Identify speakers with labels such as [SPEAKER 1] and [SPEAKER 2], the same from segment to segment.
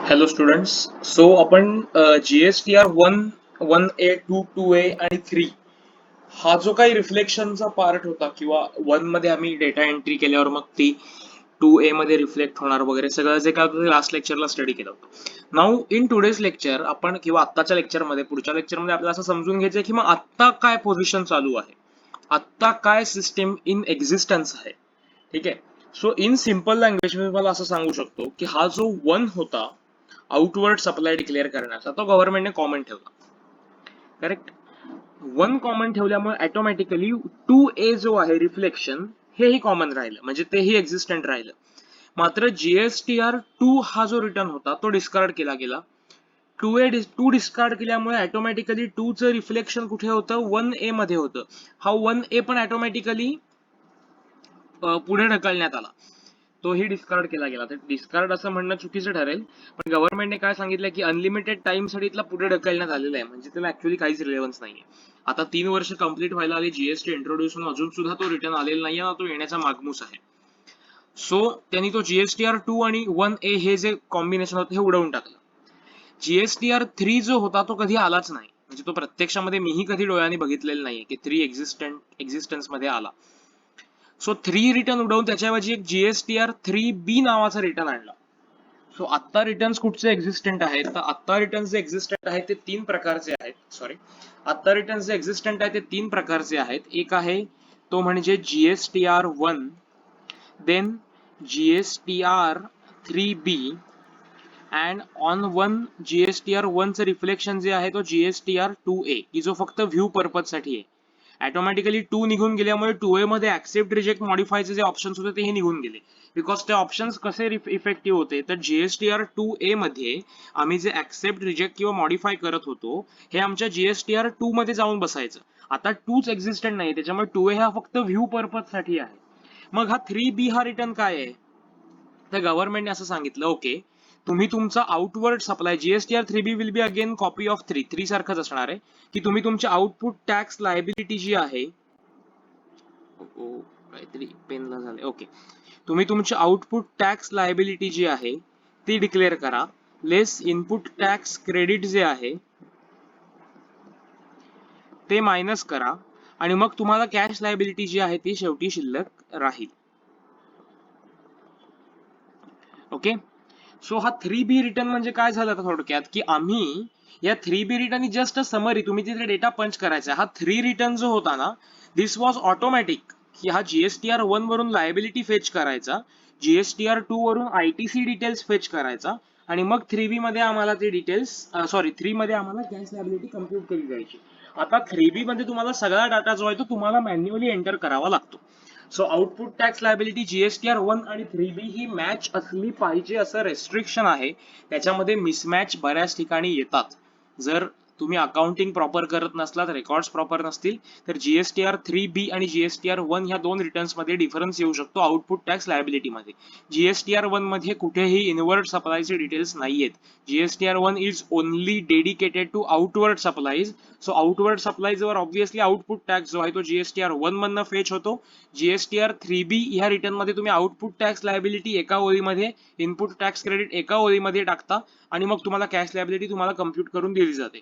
[SPEAKER 1] Hello students. So आपण GSTR 1A 2 आणि 3 हा जो काही रिफ्लेक्शनचा पार्ट होता किंवा 1 मध्ये आम्ही डेटा एंट्री केल्यावर मग ती 2A मध्ये रिफ्लेक्ट होणार वगैरे सगळं जे काय होतं लास्ट लेक्चरला स्टडी केलं होतं. नाऊ इन टुडेज लेक्चर आपण किंवा आत्ताच्या लेक्चरमध्ये पुढच्या लेक्चरमध्ये आपल्याला असं समजून घ्यायचं की मग आत्ता काय पोझिशन चालू आहे, आत्ता काय सिस्टीम इन एक्झिस्टन्स आहे. ठीक आहे. सो इन सिम्पल लँग्वेज मी मला असं सांगू शकतो की हा जो 1 होता आउटवर्ड सप्लाय डिक्लेअर करण्याचा, तो गव्हर्नमेंटने कॉमन ठेवला. करेक्ट. 1 कॉमन ठेवल्यामुळे ऑटोमॅटिकली 2A जो आहे रिफ्लेक्शन हेही कॉमन राहिलं, म्हणजे तेही एक्झिस्टंट राहिलं. मात्र GSTR 2 हा जो रिटर्न होता तो डिस्कार्ड केला गेला. 2 डिस्कार्ड केल्यामुळे ऑटोमॅटिकली 2 चं रिफ्लेक्शन कुठे होतं, 1A मध्ये होतं. हा 1A पण ऑटोमॅटिकली पुढे ढकलण्यात आला, तोही डिस्कार्ड केला गेला. तर डिस्कार्ड असं म्हणणं चुकीचं ठरेल, पण गव्हर्नमेंटने काय सांगितलं की अनलिमिटेड टाइम साठी इथला पुढे ढकलण्यात आलेला आहे, म्हणजे त्याला ऍक्च्युअली काहीच रिलेव्हन्स नाहीये. आता 3 वर्ष कंप्लीट व्हायला आली, जीएसटी इंट्रोड्यूस होऊन अजून सुद्धा तो रिटर्न आलेला नाहीये ना, तो येण्याचा मागमूस आहे. सो त्यांनी तो GSTR 2 आणि 1A हे जे कॉम्बिनेशन होतं हे उडवून टाकलं. GSTR 3 जो होता तो कधी आलाच नाही, म्हणजे तो प्रत्यक्षामध्ये मीही कधी डोळ्यांनी बघितलेला नाहीये की 3 एक्झिस्टन्स मध्ये आला. सो 3 रिटर्न उडवून त्याच्याऐवजी एक GSTR 3B नावाचा रिटर्न आणला. सो आत्ता रिटर्न्स कुठचे एक्झिस्टंट आहेत, तर आत्ता रिटर्न्स जे एक्झिस्टंट आहेत ते 3 प्रकारचे आहेत. सॉरी, आत्ता रिटर्न्स जे एक्झिस्टंट आहेत ते 3 प्रकारचे आहेत. एक आहे तो म्हणजे GSTR 1, then GSTR 3B and on 1 GSTR 1 चं रिफ्लेक्शन जे आहे तो GSTR 2A की जो फक्त व्ह्यू पर्पज साठी आहे. ऑटोमॅटिकली 2 निघून गेल्यामुळे 2A मध्ये ऍक्सेप्ट रिजेक्ट मॉडिफायचे जे ऑप्शन्स होते तेही निघून गेले. बिकॉज ते ऑप्शन्स कसे इफेक्टिव्ह होते, तर GSTR 2A मध्ये आम्ही जे ऍक्सेप्ट रिजेक्ट किंवा मॉडिफाय करत होतो हे आमच्या GSTR 2 मध्ये जाऊन बसायचं. आता 2च एक्झिस्टंट नाही, त्याच्यामुळे 2A हा फक्त व्ह्यू पर्पज साठी आहे. मग हा 3B हा रिटर्न काय आहे, तर गव्हर्नमेंटने असं सांगितलं, ओके तुम्ही तुमचा outward supply GSTR 3B will be again copy of 3 सारखंच असणार आहे की तुम्ही तुमची आउटपुट टॅक्स लायबिलिटी जी आहे, काहीतरी पेनला झाले, ओके, तुम्ही तुमची आउटपुट टॅक्स लायबिलिटी जी आहे ती डिक्लेअर करा, लेस इनपुट टॅक्स क्रेडिट जे आहे ते मायनस करा, आणि मग तुम्हाला कॅश लायबिलिटी जी आहे ती शेवटी शिल्लक राहील. ओके. सो हा 3B रिटर्न म्हणजे काय झालं थोडक्यात, की आम्ही या 3B रिटर्न जस्ट समरी, तुम्ही तिथे डेटा पंच करायचा. हा 3 रिटर्न जो होता ना, दिस वॉज ऑटोमॅटिक, की हा GSTR 1 वरून लायबिलिटी फेच करायचा, GSTR 2 वरून ITC डिटेल्स फेच करायचा, आणि मग 3B मध्ये आम्हाला ते डिटेल्स, सॉरी 3 मध्ये आम्हाला कॅश लायबिलिटी कम्प्युट केली जायची. आता 3B मध्ये तुम्हाला सगळा डाटा जो आहे तो तुम्हाला मॅन्युअली एंटर करावा लागतो. So output tax liability GSTR 1 आणि 3B ही मॅच असली पाहिजे असं रेस्ट्रिक्शन आहे. त्याच्यामध्ये मिसमॅच बऱ्याच ठिकाणी येतात. जर तुम्ही अकाउंटिंग प्रॉपर करत नसलात, रेकॉर्ड्स प्रॉपर नसतील, तर GSTR 3B आणि GSTR 1 ह्या दोन रिटर्न्स मध्ये डिफरन्स येऊ शकतो आउटपुट टॅक्स लायबिलिटी मध्ये. GSTR 1 मध्ये कुठेही इनवर्ड सप्लायचे डिटेल्स नाहीयेत. GSTR 1 is only dedicated to outward supplies. So outward सप्लाईजवर ऑब्व्हियसली आउटपुट टॅक्स जो आहे तो GSTR 1 मधनं फेच होतो. GSTR 3B ह्या रिटर्न मध्ये तुम्ही आउटपुट टॅक्स लायबिलिटी एका ओळीमध्ये, इनपुट टॅक्स क्रेडिट एका ओळीमध्ये टाकता, आणि मग तुम्हाला कॅश लायबिलिटी तुम्हाला कम्प्युट करून दिली जाते.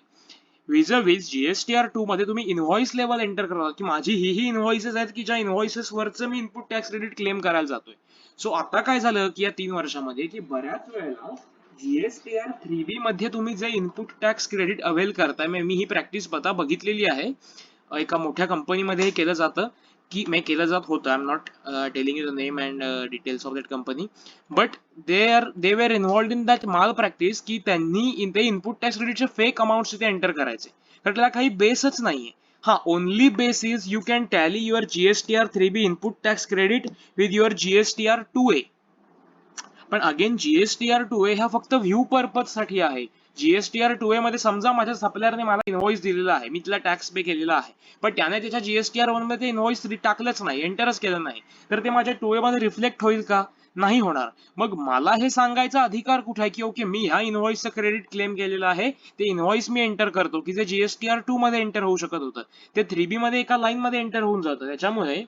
[SPEAKER 1] विज GSTR 2 मध्ये तुम्ही इनव्हॉइस लेवल एंटर करता की माझी ही इनव्हॉइसेस आहेत की ज्या इनव्हॉइसेस वरचं मी इनपुट टॅक्स क्रेडिट क्लेम करायला जातोय. सो आता काय झालं की या 3 वर्षामध्ये की बऱ्याच वेळेला GSTR 3B मध्ये तुम्ही जे इनपुट टॅक्स क्रेडिट अवेल करताय, मी ही प्रॅक्टिस बघितलेली आहे, एका मोठ्या कंपनीमध्ये हे केलं जातं, की मे केलं जात होतं. I am not telling you the name and details of that company, but they were involved in that माल प्रॅक्टिस, की त्यांनी ते इनपुट टॅक्स क्रेडिटचे फेक अमाऊंट तिथे एंटर करायचे, तर त्याला काही बेसच नाहीये. हा only base is you can tally your GSTR 3B input tax credit with your GSTR 2A. पण अगेन GSTR 2A हा फक्त व्ह्यू पर्पज साठी आहे. GSTR 2A मध्ये समजा माझ्या सप्लायरने मला इनव्हॉइस दिलेला आहे, मी तिला टॅक्स पे केलेला आहे, पण त्याने त्याच्या GSTR 1 मध्ये इनव्हॉइस टाकलंच नाही, एंटरच केलं नाही, तर ते माझ्या 2A मध्ये रिफ्लेक्ट होईल का? नाही होणार. मग मला हे सांगायचा अधिकार कुठे आहे की ओके मी ह्या इनव्हॉइसचं क्रेडिट क्लेम केलेलं आहे, ते इनव्हॉइस मी एंटर करतो, की जे GSTR 2 मध्ये एंटर होऊ शकत होतं ते 3B मध्ये एका लाईन मध्ये एंटर होऊन जातं. त्याच्यामुळे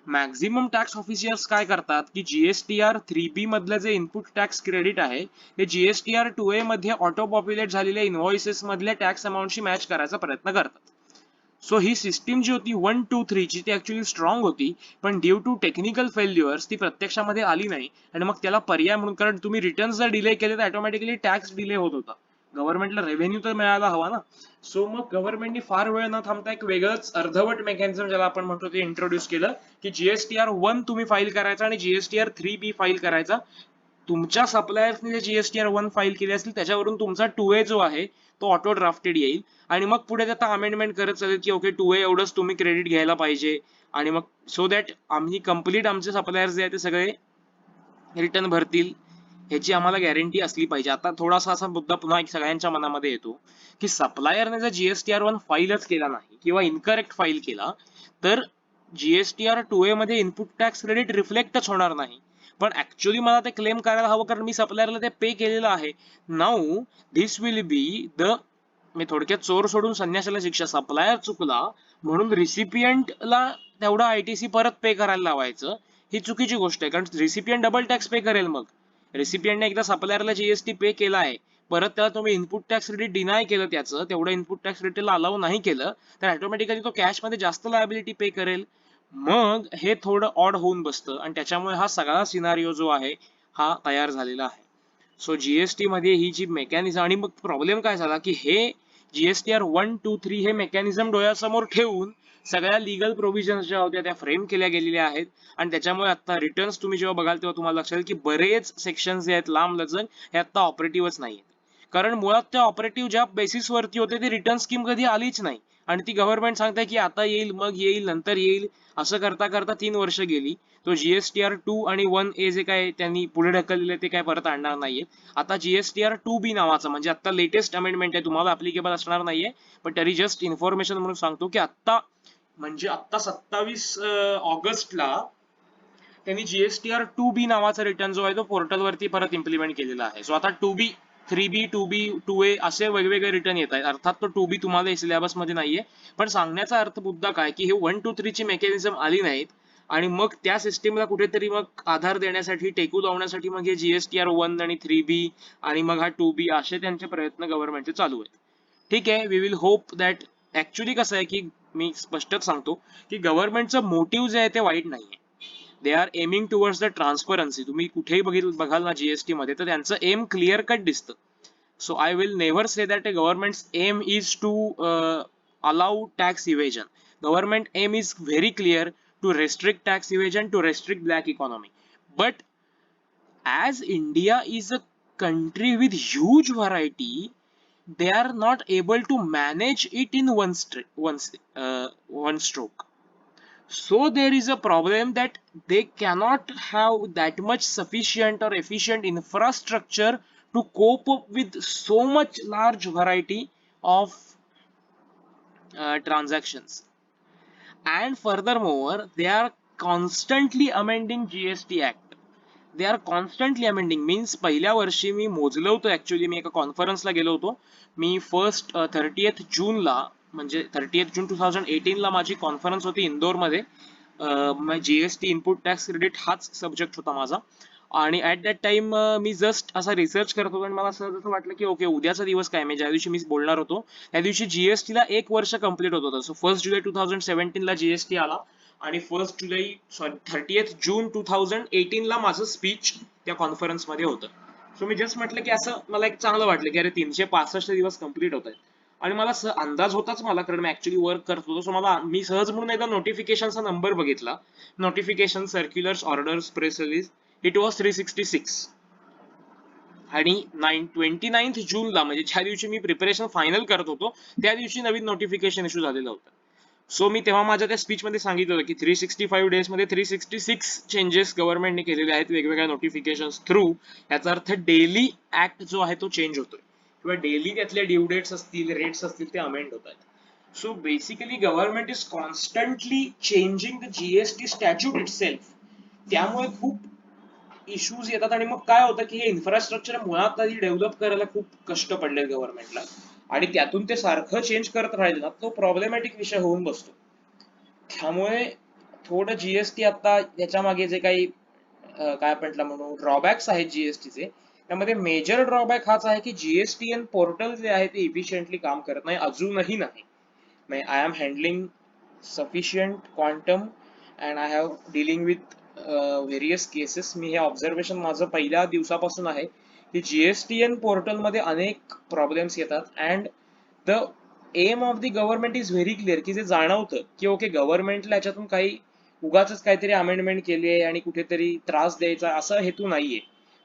[SPEAKER 1] मॅक्झिमम टॅक्स ऑफिशियल्स काय करतात की जीएसटीआर 3B मधलं जे इनपुट टॅक्स क्रेडिट आहे ते जीएसटीआर 2A मध्ये ऑटो पॉप्युलेट झालेल्या इनव्हॉइसेस मधल्या टॅक्स अमाऊंटशी मॅच करायचा प्रयत्न करतात. सो ही सिस्टीम जी होती 1, 2, 3 ची ती ऍक्च्युली स्ट्रॉंग होती, पण ड्यू टू टेक्निकल फेल्युअर्स ती प्रत्यक्षामध्ये आली नाही आणि मग त्याला पर्याय म्हणून, कारण तुम्ही रिटर्न जर डिले केले तर ऑटोमॅटिकली टॅक्स डिले होत होता. गव्हर्नमेंटला रेव्हेन्यू तर मिळायला हवा ना. सो मग गव्हर्नमेंटनी फार वेळ न थांबता एक वेगळंच अर्धवट मेकॅनिझम ज्याला आपण म्हणतो ते इंट्रोड्यूस केलं की जीएसटीआर 1 तुम्ही फाईल करायचा आणि जीएसटीआर 3B फाईल करायचा. तुमच्या सप्लायर्सने जे जीएसटीआर 1 फाईल केली असतील त्याच्यावरून तुमचा 2A जो आहे तो ऑटो ड्राफ्टेड येईल आणि मग पुढे त्याचा अमेंडमेंट करत चालेल की ओके 2A एवढंच तुम्ही क्रेडिट घ्यायला पाहिजे आणि मग सो दॅट आम्ही कम्प्लीट आमचे सप्लायर्स जे आहेत ते सगळे रिटर्न भरतील ह्याची आम्हाला गॅरंटी असली पाहिजे. आता थोडासा असा मुद्दा पुन्हा एक सगळ्यांच्या मनामध्ये येतो की सप्लायरने जर जीएसटीआर 1 फाईलच केला नाही किंवा इनकरेक्ट फाईल केला तर जीएसटीआर 2A मध्ये इनपुट टॅक्स क्रेडिट रिफ्लेक्टच होणार नाही. पण ऍक्च्युली मला ते क्लेम करायला हवं कारण मी सप्लायरला ते पे केलेलं आहे. Now this will be the, मी थोडक्यात चोर सोडून संन्यासाला शिक्षा. सप्लायर चुकला म्हणून रिसिपियंटला तेवढा आयटीसी परत पे करायला लावायचं ही चुकीची गोष्ट आहे, कारण रिसिपियंट डबल टॅक्स पे करेल. मग रेसिपियंटने एकदा सप्लायरला जीएसटी पे केला आहे, परत त्याला तुम्ही इनपुट टॅक्स क्रेडिट डिनाय केलं, त्याचं तेवढं इनपुट टॅक्स क्रेडिटला अलाउ नाही केलं तर ऑटोमॅटिकली तो कॅश मध्ये जास्त लायबिलिटी पे करेल. मग हे थोडं ऑड होऊन बसतं आणि त्याच्यामुळे हा सगळा सिनारिओ जो आहे हा तयार झालेला आहे. सो जीएसटी मध्ये ही जी मेकॅनिझम, आणि मग प्रॉब्लेम काय झाला की हे जीएसटीआर 1, 2, 3 हे मेकॅनिझम डोळ्यासमोर ठेवून सगळ्या लिगल प्रोव्हिजन्स ज्या होत्या त्या फ्रेम केल्या गेलेल्या आहेत आणि त्याच्यामुळे आता रिटर्न्स तुम्ही जेव्हा बघाल तेव्हा तुम्हाला लक्षात येईल की बरेच सेक्शन्स जे आहेत लांब लचक हे आता ऑपरेटिव्हच नाही आहेत. कारण मुळात त्या ऑपरेटिव्ह ज्या बेसिसवरती होते ते रिटर्न स्कीम कधी आलीच नाही आणि ती गव्हर्नमेंट सांगते की आता येईल, मग येईल, नंतर येईल, असं करता करता 3 वर्ष गेली. तो जीएसटीआर 2 आणि 1A जे काय त्यांनी पुढे ढकललेले ते काय परत आणणार नाहीये. आता जीएसटीआर 2B नावाचं म्हणजे आता लेटेस्ट अमेंडमेंट आहे, तुम्हाला अप्लिकेबल असणार नाहीये, पण तरी जस्ट इन्फॉर्मेशन म्हणून सांगतो की आता म्हणजे आता 27 ऑगस्टला त्यांनी जीएसटीआर 2B नावाचा रिटर्न जो आहे तो पोर्टलवरती परत इम्प्लिमेंट केलेला आहे. सो आता 2B, 3B, 2B, 2A असे वेगवेगळे रिटर्न येत आहेत. अर्थात तो 2B तुम्हाला सिलेबस मध्ये नाहीये, पण सांगण्याचा अर्थ मुद्दा काय की हे 1, 2, 3 ची मेकॅनिझम आली नाहीत आणि मग त्या सिस्टीमला कुठेतरी मग आधार देण्यासाठी, टेकू लावण्यासाठी मग हे जीएसटीआर 1 आणि 3B आणि मग हा 2B असे त्यांचे प्रयत्न गव्हर्नमेंटचे चालू आहेत. ठीक आहे, we will hope that. Actually कसं आहे की मी स्पष्टच सांगतो की गव्हर्नमेंटचं मोटिव्ह जे आहे ते वाईट नाहीये. They are aiming towards the transparency. तुम्ही कुठेही बघाल ना जीएसटी मध्ये तर त्यांचं एम क्लिअर कट दिसतं. So I will never say that a government's aim is to allow tax evasion. Government aim is very clear to restrict tax evasion, to restrict black economy. But as India is a country with huge variety, they are not able to manage it in one stroke. So there is a problem that they cannot have that much sufficient or efficient infrastructure to cope up with so much large variety of transactions. And furthermore, they are constantly amending GST Act. They are constantly amending. Means पहिल्या वर्षी मी मोजलं होतं, actually मी एका कॉन्फरन्सला गेलो होतो. मी first 30th जूनला म्हणजे 30th जून 2018 ला माझी कॉन्फरन्स होती इंदोरमध्ये. जीएसटी इनपुट टॅक्स क्रेडिट हाच सब्जेक्ट होता माझा आणि at that time me just असा रिसर्च करत होतो आणि मला सहज असं वाटलं की ओके उद्याचा दिवस काय, मी ज्या दिवशी मी बोलणार होतो त्या दिवशी जीएसटीला 1 वर्ष कंप्लीट होत होतं. सो 1 जुलै 2017 ला जीएसटी आला आणि 30th जून 2018 ला माझं स्पीच त्या कॉन्फरन्स मध्ये होतं. सो मी जस्ट म्हटलं की असं मला एक चांगलं वाटलं की अरे 365 दिवस कंप्लीट होत आहेत आणि मला अंदाज होताच मला, कारण मी ऍक्च्युली वर्क करत होतो. सो मला मी सहज म्हणून एकदा नोटिफिकेशनचा नंबर बघितला, notification, circulars, orders, press release, it was 366. आणि 29th जूनला म्हणजे ज्या दिवशी मी प्रिपरेशन फायनल करत होतो त्या दिवशी नवीन नोटिफिकेशन इश्यू झालेलं होतं. सो मी तेव्हा माझ्या त्या स्पीच मध्ये सांगितलं होतं की 365 डेज मध्ये 366 चेंजेस गव्हर्नमेंटने केलेले आहेत वेगवेगळ्या नोटिफिकेशन थ्रू. याचा अर्थ डेली ऍक्ट जो आहे तो चेंज होतोय किंवा डेली त्यातले ड्यू डेट्स असतील, रेट्स असतील ते अमेंड होत आहेत. So basically government is constantly changing the GST statute itself. त्यामुळे खूप इश्यूज येतात आणि मग काय होतं की हे इन्फ्रास्ट्रक्चर मुळात आधी डेव्हलप करायला खूप कष्ट पडले गव्हर्नमेंटला आणि त्यातून ते सारखं चेंज करत राहिले ना तो प्रॉब्लेमॅटिक विषय होऊन बसतो. त्यामुळे थोडं जीएसटी आता त्याच्या मागे जे काही काय म्हटलं म्हणू ड्रॉबॅक्स आहेत जीएसटीचे, त्यामध्ये मेजर ड्रॉबॅक हाच आहे की जीएसटीएन पोर्टल जे आहे ते इफिशियंटली काम करत नाही, अजूनही नाही. I am handling sufficient quantum and I have dealing with various cases. मी हे ऑब्झर्वेशन माझं पहिल्या दिवसापासून आहे की जीएसटीएन पोर्टल मध्ये अनेक प्रॉब्लेम्स येतात and the aim of the government is very clear की जे जाणवतं की ओके गव्हर्नमेंटला याच्यातून काही उगाच काहीतरी अमेंडमेंट केली आहे आणि कुठेतरी त्रास द्यायचा असा हेतू नाहीये.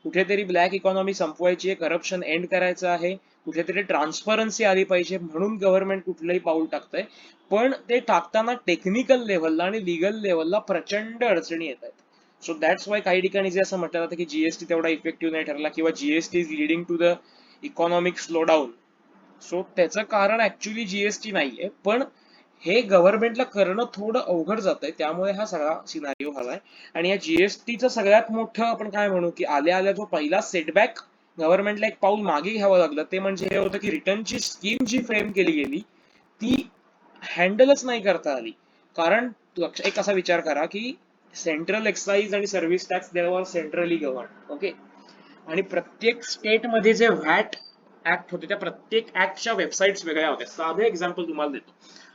[SPEAKER 1] कुठेतरी ब्लॅक इकॉनॉमी संपवायची आहे, करप्शन एंड करायचं आहे, कुठेतरी ट्रान्सपरन्सी आली पाहिजे म्हणून गव्हर्नमेंट कुठलंही पाऊल टाकतंय. पण ते टाकताना टेक्निकल लेव्हलला आणि लिगल लेव्हलला प्रचंड अडचणी येत आहेत. सो दॅट्स वाय काही ठिकाणी जे असं म्हटलं जातं की जीएसटी तेवढा इफेक्टिव्ह नाही ठरला किंवा GST is leading to the economic slowdown. So त्याचं कारण ऍक्च्युली जीएसटी नाहीये, पण हे गव्हर्नमेंटला करणं थोडं अवघड जातंय, त्यामुळे हा सगळा सिनारिओ झालाय. आणि या जीएसटीचं सगळ्यात मोठं आपण काय म्हणू की आल्या आल्या जो पहिला सेटबॅक गव्हर्नमेंटला एक पाऊल मागे घ्यावं लागलं ते म्हणजे हे होतं की रिटर्नची स्कीम जी फ्रेम केली गेली ती हँडलच नाही करता आली. कारण एक असा विचार करा की सेंट्रल एक्साइज आणि सर्व्हिस टॅक्स दे वर सेंट्रली गव्हर्न, ओके, आणि प्रत्येक स्टेटमध्ये जे व्हॅट ऍक्ट होते त्या प्रत्येक ऍक्टच्या वेबसाईट्स वेगळ्या होत्या. साधं एक्झाम्पल तुम्हाला देतो.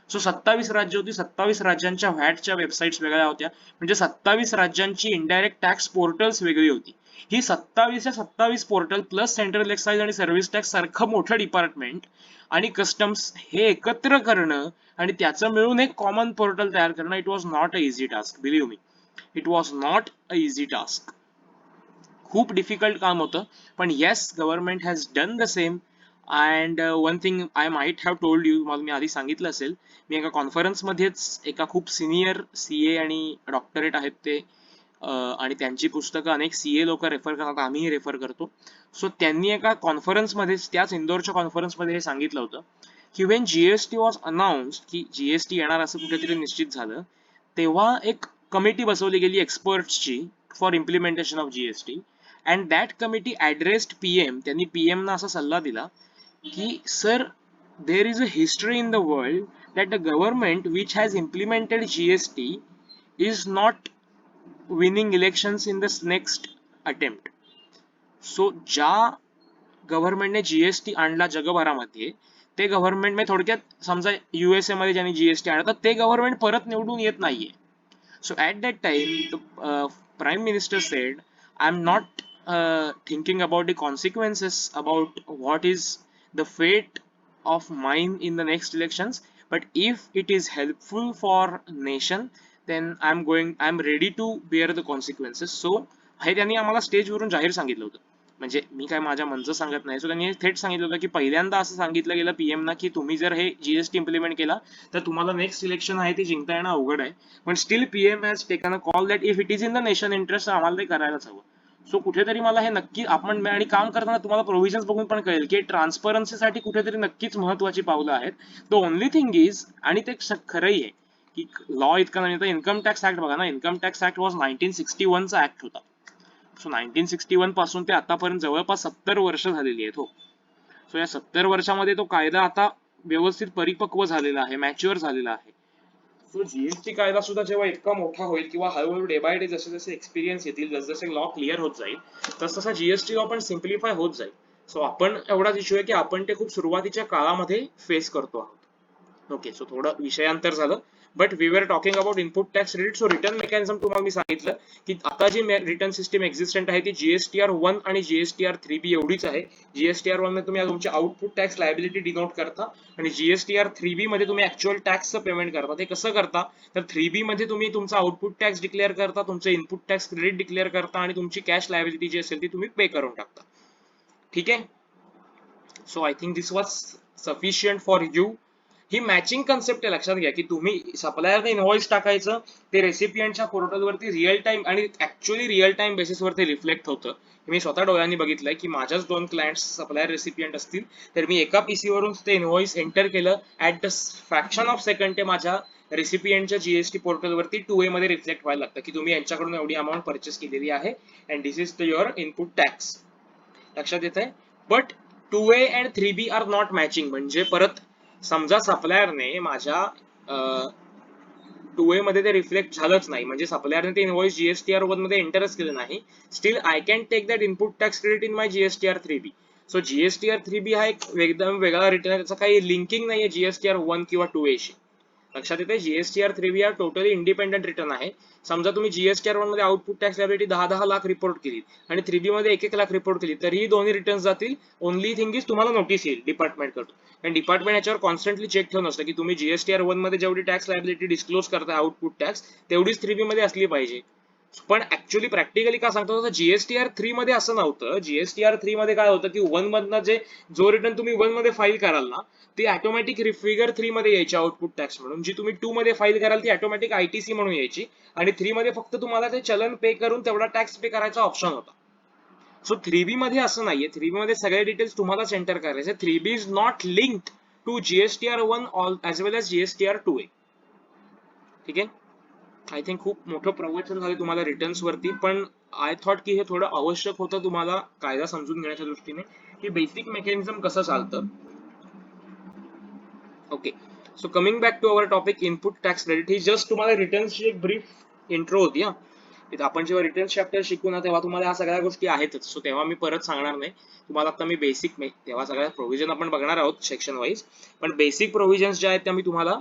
[SPEAKER 1] सो 27 राज्य होती, 27 राज्यांच्या व्हॅटच्या वेबसाईट्स वेगळ्या होत्या, म्हणजे 27 राज्यांची इनडायरेक्ट टॅक्स पोर्टल्स वेगळी होती. ही 27 पोर्टल प्लस सेंट्रल एक्साइज आणि सर्व्हिस टॅक्स सारखं मोठं डिपार्टमेंट आणि कस्टम्स हे एकत्र करणं आणि त्याचं मिळून एक कॉमन पोर्टल तयार करणं, it was not a easy task. Believe me, it was not a easy task. खूप डिफिकल्ट काम होतं. पण yes, government has done the same. And one thing I might have told you, मला मी आधी सांगितलं असेल, मी एका कॉन्फरन्समध्येच एका खूप सिनियर सीए आणि डॉक्टरेट आहेत ते आणि त्यांची पुस्तकं अनेक सीए लोक रेफर करतात, आम्हीही रेफर करतो. सो त्यांनी एका कॉन्फरन्समध्येच, त्याच इंदोरच्या कॉन्फरन्समध्ये हे सांगितलं होतं की वेन जीएसटी वॉज अनाउन्स्ड की जीएसटी येणार असं कुठेतरी निश्चित झालं, तेव्हा एक कमिटी बसवली गेली एक्सपर्ट्सची for implementation of GST. And that committee addressed PM. त्यांनी पीएम ना असा सल्ला दिला की sir, there is a history in the world that the government which has implemented GST is not winning elections in this next attempt. So ज्या गव्हर्नमेंटने GST आणला जगभरामध्ये, ते गव्हर्नमेंट म्हणजे थोडक्यात समजा युएसए मध्ये ज्यांनी जीएसटी आणला तर ते गव्हर्नमेंट परत निवडून येत नाहीये. So at that time, the Prime Minister said, I'm not thinking about the consequences, about what is the fate of mine in the next elections, but if it is helpful for nation, then I'm ready to bear the consequences. So हे त्यांनी आम्हाला स्टेजवरून जाहीर सांगितलं होतं. म्हणजे मी काय माझ्या मनचं सांगत नाही. सो त्यांनी थेट सांगितलं होतं की पहिल्यांदा असं सांगितलं गेलं पीएम ना की तुम्ही जर हे जीएसटी इम्प्लिमेंट केला तर तुम्हाला नेक्स्ट इलेक्शन आहे ते जिंकता येणं अवघड आहे. पण steel PM has taken a call that if it is in the nation interest आम्हाला ते करायलाच हवं. सो कुठेतरी मला हे नक्की आपण आणि काम करताना तुम्हाला प्रोव्हिजन्स बघून पण कळेल की ट्रान्सपरन्सीसाठी कुठेतरी नक्कीच महत्वाची पावलं आहेत. द ओनली थिंग इज, आणि ते खरंही आहे की लॉ इतका नाही, तर इन्कम टॅक्स ऍक्ट बघा ना, इन्कम टॅक्स ऍक्ट वॉज 1961 चा ऍक्ट होता. सो 1961 पासून ते आतापर्यंत जवळपास 70 वर्ष झालेली आहेत. हो, सो या 70 वर्षामध्ये तो कायदा आता व्यवस्थित परिपक्व झालेला आहे, मॅच्युअर झालेला आहे. सो जीएसटी कायदा सुद्धा जेव्हा इतका मोठा होईल किंवा हळूहळू डे बाय डे जसे जसे एक्सपिरियन्स येतील, जसजसे लॉ क्लिअर होत जाईल, तसतसा जीएसटी लॉ पण सिम्प्लिफाय होत जाईल. सो आपण एवढाच इश्यू आहे की आपण ते खूप सुरुवातीच्या काळामध्ये फेस करतो आहोत. ओके, सो थोडं विषयांतर झालं, but we were talking about input tax credit. So return mechanism तुम्हाला मी सांगितलं की आता जी रिटर्न सिस्टीम एक्झिस्टंट आहे ती जीएसटीआर 1 आणि जीएसटीआर 3B एवढीच आहे. जीएसटीआर 1 मध्ये तुम्ही तुमची आउटपुट टॅक्स लायबिलिटी डिनोट करता आणि जीएसटीआर 3B मध्ये तुम्ही ऍक्च्युअल टॅक्सचं पेमेंट करता. ते कसं करता तर 3B मध्ये तुम्ही तुमचा आउटपुट टॅक्स डिक्लेअर करता, तुमचं इनपुट टॅक्स क्रेडिट डिक्लेअर करता आणि तुमची कॅश लायबिलिटी जी असेल ती तुम्ही पे करून टाकता. ठीक आहे. So I think this was sufficient for you. He matching concept आहे, लक्षात घ्या की तुम्ही सप्लायरने इनव्हॉइस टाकायचं, ते रेसिपियंटच्या पोर्टलवरती रिअल टाइम आणि ऍक्च्युअली रिअल टाइम बेसिसवरती रिफ्लेक्ट होतं. मी स्वतः डोळ्यांनी बघितलंय की माझ्याच 2 क्लायंट्स सप्लायर रेसिपियंट असतील, तर मी एका पीसी वरून ते इनव्हॉइस एंटर केलं, at the fraction of second ते माझ्या रेसिपियंटच्या जीएसटी पोर्टलवरती 2A मध्ये रिफ्लेक्ट व्हायला लागतं की तुम्ही यांच्याकडून एवढी अमाऊंट परचेस केलेली आहे and this is the your input tax. लक्षात येत आहे. But 2A and 3B are not matching. म्हणजे परत समजा सप्लायरने माझ्या 2A मध्ये ते रिफ्लेक्ट झालंच नाही, म्हणजे सप्लायरने ते इनवॉइस GSTR 1 मध्ये एंटरच केलं नाही, still I can take that input tax credit in my GSTR 3B. So GSTR 3B हा एक एकदम वेगळा रिटर्न आहे, त्याचा काही लिंकिंग नाहीये GSTR 1 किंवा 2A शी. लक्षात येते, GSTR 3B हा टोटली इंडिपेंडेंट रिटर्न आहे. समजा तुम्ही GSTR 1 मध्ये output tax liability 10-10 lakh report केली आणि 3B मध्ये 1-1 लाख रिपोर्ट केली, तरीही दोन्ही रिटर्न जातील. ओनली थिंग इज तुम्हाला नोटीस येईल डिपार्टमेंट कडून, आणि डिपार्टमेंट याच्यावर कॉन्स्टंटली चेक ठेवून असतं की तुम्ही GSTR 1 मध्ये जेवढी टॅक्स लायबिलिटी डिस्क्लोज करताय आउटपुट टॅक्स, तेवढीच 3B मध्ये असली पाहिजे. पण ऍक्च्युअली प्रॅक्टिकली काय सांगतो, GSTR 3 मध्ये असं नव्हतं. GSTR 3 मध्ये काय होतं की 1 मधनं जो रिटर्न तुम्ही 1 मध्ये फाईल कराल ना, ती ऑटोमॅटिक फिगर 3 मध्ये यायची आउटपुट टॅक्स म्हणून. जी तुम्ही 2 मध्ये फाईल कराल ती ऑटोमॅटिक ITC म्हणून यायची, आणि 3 मध्ये फक्त तुम्हाला ते चलन पे करून तेवढा टॅक्स पे करायचा ऑप्शन होता. सो 3B मध्ये असं नाहीये. 3B मध्ये सगळे डिटेल्स तुम्हालाच एंटर करायचे. 3B is not linked to GSTR 1 as well as GSTR 2A. ठीक आहे. आय थिंक खूप मोठं प्रवचन झालं तुम्हाला रिटर्न्स वरती, पण आय थॉट की हे थोडं आवश्यक होतं तुम्हाला कायदा समजून घेण्याच्या दृष्टीने, की बेसिक मेकॅनिझम कसं चालतं. Okay, so coming back to our topic, input tax credit ही जस्ट तुम्हाला रिटर्न्सची एक ब्रीफ इंट्रो होती. हा, आपण जेव्हा रिटर्न्स चॅप्टर शिकू ना, तेव्हा तुम्हाला ह्या सगळ्या गोष्टी आहेतच. सो तेव्हा मी परत सांगणार नाही तुम्हाला. आता मी बेसिक तेव्हा सगळ्या प्रोव्हिजन आपण बघणार आहोत सेक्शन वाईज, पण बेसिक प्रोव्हिजन्स ज्या आहेत त्या मी तुम्हाला